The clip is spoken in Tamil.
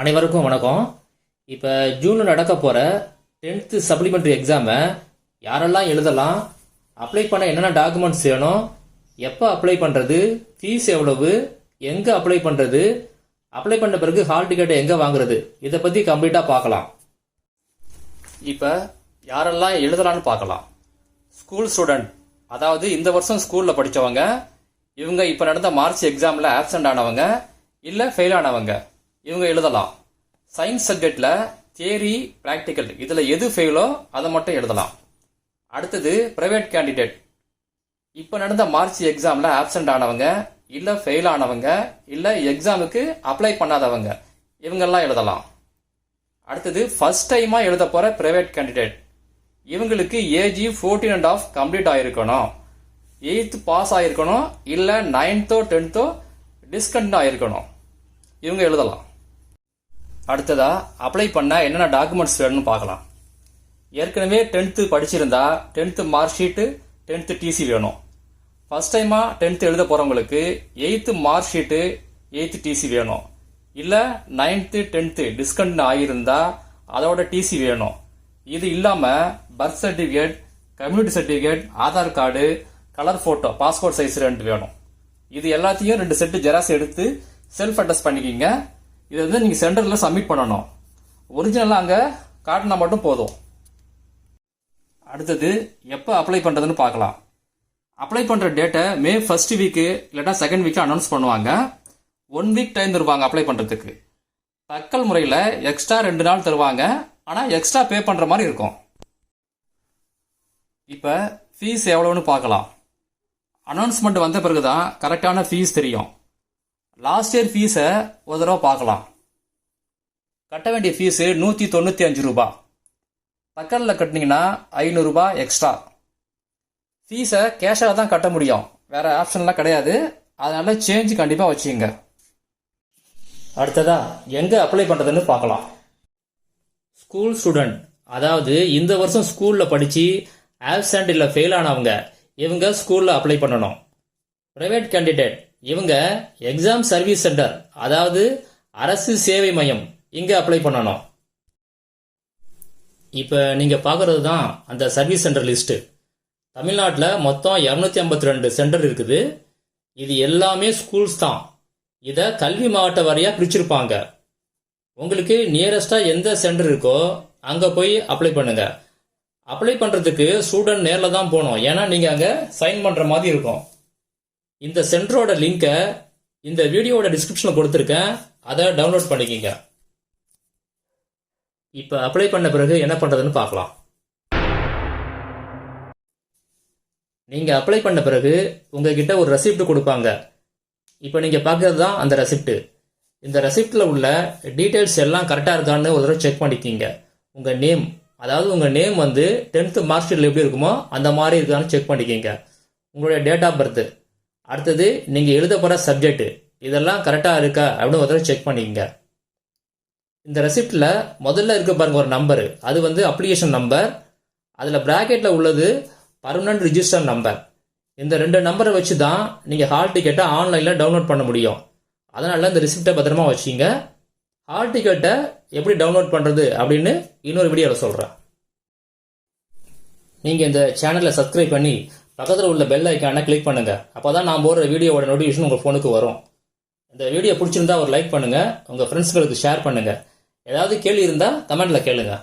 அனைவருக்கும் வணக்கம். இப்போ ஜூனில் நடக்க போகிற 10th சப்ளிமெண்ட்ரி எக்ஸாமை யாரெல்லாம் எழுதலாம், அப்ளை பண்ண என்னென்ன டாக்குமெண்ட்ஸ் வேணும், எப்போ அப்ளை பண்ணுறது, ஃபீஸ் எவ்வளவு, எங்கே அப்ளை பண்ணுறது, அப்ளை பண்ண பிறகு ஹால் டிக்கெட்டை எங்கே வாங்குறது, இதை பற்றி கம்ப்ளீட்டாக பார்க்கலாம். இப்போ யாரெல்லாம் எழுதலான்னு பார்க்கலாம். ஸ்கூல் ஸ்டூடெண்ட், அதாவது இந்த வருஷம் ஸ்கூலில் படித்தவங்க, இவங்க இப்போ நடந்த மார்ச் எக்ஸாமில் ஆப்சண்ட் ஆனவங்க இல்லை ஃபெயில் ஆனவங்க, இவங்க எழுதலாம். சயின்ஸ் சப்ஜெக்டில் தியரி, ப்ராக்டிக்கல் இதில் எது ஃபெயிலோ அதை மட்டும் எழுதலாம். அடுத்தது பிரைவேட் கேண்டிடேட், இப்போ நடந்த மார்ச் எக்ஸாமில் ஆப்சண்ட் ஆனவங்க இல்லை ஃபெயில் ஆனவங்க இல்லை எக்ஸாமுக்கு அப்ளை பண்ணாதவங்க, இவங்கெல்லாம் எழுதலாம். அடுத்தது ஃபர்ஸ்ட் டைமாக எழுத போகிற பிரைவேட் கேண்டிடேட், இவங்களுக்கு ஏஜ் 14.5 கம்ப்ளீட் ஆகிருக்கணும், 8th பாஸ் ஆகிருக்கணும் இல்லை 9th 10th டிஸ்கண்டினியூ ஆகிருக்கணும், இவங்க எழுதலாம். அடுத்ததா அப்ளை பண்ண என்னென்ன டாக்குமெண்ட்ஸ் வேணும்னு பார்க்கலாம். ஏற்கனவே 10th படிச்சிருந்தா 10th mark sheet, 10th TC வேணும். ஃபர்ஸ்ட் டைமாக 10th எழுத போகிறவங்களுக்கு 8th mark sheet, 8th DC வேணும். இல்லை 9th 10th டிஸ்கண்டினியூ ஆகியிருந்தா அதோட டிசி வேணும். இது இல்லாமல் birth certificate, community certificate, Aadhaar card, colour photo, passport size 2 வேணும். இது எல்லாத்தையும் 2 செட்டு ஜெராக்ஸ் எடுத்து செல்ஃப் அட்டஸ்ட் பண்ணிக்கிங்க. இதை வந்து நீங்கள் சென்டரில் சப்மிட் பண்ணணும். ஒரிஜினலாக அங்கே காட்டினா மட்டும் போதும். அடுத்தது எப்போ அப்ளை பண்ணுறதுன்னு பார்க்கலாம். அப்ளை பண்ணுற டேட்டை மே 1st வீக்கு இல்லைனா 2nd வீக்கு அனௌன்ஸ் பண்ணுவாங்க. 1 வீக் டைம் தருவாங்க அப்ளை பண்ணுறதுக்கு. தக்கல் முறையில் எக்ஸ்ட்ரா 2 நாள் தருவாங்க, ஆனால் எக்ஸ்ட்ரா பே பண்ணுற மாதிரி இருக்கும். இப்போ ஃபீஸ் எவ்வளோன்னு பார்க்கலாம். அனௌன்ஸ்மெண்ட் வந்த பிறகு தான் கரெக்டான ஃபீஸ் தெரியும். லாஸ்ட் இயர் ஃபீஸை ஒரு தடவை பார்க்கலாம். கட்ட வேண்டிய ஃபீஸு 195 ரூபா. தக்கலில் கட்டினீங்கன்னா 500 ரூபா எக்ஸ்ட்ரா. ஃபீஸை கேஷாக தான் கட்ட முடியும், வேற ஆப்ஷன்லாம் கிடையாது. அதனால சேஞ்ச் கண்டிப்பாக வச்சுங்க. அடுத்ததா எங்கே அப்ளை பண்ணுறதுன்னு பார்க்கலாம். ஸ்கூல் ஸ்டூடெண்ட், அதாவது இந்த வருஷம் ஸ்கூலில் படித்து ஆப்சண்ட் இல்லை ஃபெயில் ஆனவங்க, இவங்க ஸ்கூலில் அப்ளை பண்ணணும். பிரைவேட் கேண்டிடேட், இவங்க எக்ஸாம் சர்வீஸ் சென்டர், அதாவது அரசு சேவை மையம், இங்கே அப்ளை பண்ணணும். இப்போ நீங்கள் பார்க்குறது தான் அந்த சர்வீஸ் சென்டர் லிஸ்ட்டு. தமிழ்நாட்டில் மொத்தம் 252 சென்டர் இருக்குது. இது எல்லாமே ஸ்கூல்ஸ் தான். இதை கல்வி மாவட்ட வாரியாக பிரிச்சிருப்பாங்க. உங்களுக்கு நியரஸ்டாக எந்த சென்டர் இருக்கோ அங்கே போய் அப்ளை பண்ணுங்க. அப்ளை பண்ணுறதுக்கு ஸ்டூடெண்ட் நேரில் தான் போகணும், ஏன்னா நீங்கள் அங்கே சைன் பண்ணுற மாதிரி இருக்கும். இந்த சென்டரோட லிங்கை இந்த வீடியோட டிஸ்கிரிப்ஷனில் கொடுத்துருக்கேன், அதை டவுன்லோட் பண்ணிக்கிங்க. இப்போ அப்ளை பண்ண பிறகு என்ன பண்ணுறதுன்னு பார்க்கலாம். நீங்கள் அப்ளை பண்ண பிறகு உங்ககிட்ட ஒரு ரெசிப்ட் கொடுப்பாங்க. இப்போ நீங்கள் பார்க்கறது தான் அந்த ரெசிப்ட். இந்த ரெசிப்டில் உள்ள டீட்டெயில்ஸ் எல்லாம் கரெக்டாக இருக்கான்னு ஒரு தடவை செக் பண்ணிக்கிங்க. உங்கள் நேம், அதாவது உங்கள் நேம் வந்து 10th மார்க் ஷீட்டில் எப்படி இருக்குமோ அந்த மாதிரி இருக்கான்னு செக் பண்ணிக்கிங்க. உங்களுடைய டேட் ஆஃப் பர்த், அடுத்தது நீங்கள் எழுத போகிற சப்ஜெக்ட், இதெல்லாம் கரெக்டாக இருக்கா அப்படின்னு ஒரு தடவை செக் பண்ணிக்கங்க. இந்த ரெசிப்டில் முதல்ல இருக்க பாருங்க ஒரு நம்பரு, அது வந்து அப்ளிகேஷன் நம்பர். அதில் ப்ராக்கெட்டில் உள்ளது பர்மனன்ட் ரிஜிஸ்டர் நம்பர். இந்த 2 நம்பரை வச்சு தான் நீங்கள் ஹால் டிக்கெட்டை ஆன்லைனில் டவுன்லோட் பண்ண முடியும். அதனால் இந்த ரெசிப்டை பத்திரமா வச்சுங்க. ஹால் டிக்கெட்டை எப்படி டவுன்லோட் பண்ணுறது அப்படின்னு இன்னொரு வீடியோவில் சொல்கிறேன். நீங்கள் இந்த சேனலை சப்ஸ்கிரைப் பண்ணி பக்கத்தில் உள்ள பெல் ஐக்கானை கிளிக் பண்ணுங்கள். அப்போ தான் நான் போடுற வீடியோவோட நோட்டிஃபிகேஷன் உங்கள் ஃபோனுக்கு வரும். இந்த வீடியோ பிடிச்சிருந்தா ஒரு லைக் பண்ணுங்கள், உங்கள் ஃப்ரெண்ட்ஸ்களுக்கு ஷேர் பண்ணுங்கள். ஏதாவது கேள்வி இருந்தால் கமெண்ட்டில் கேளுங்கள்.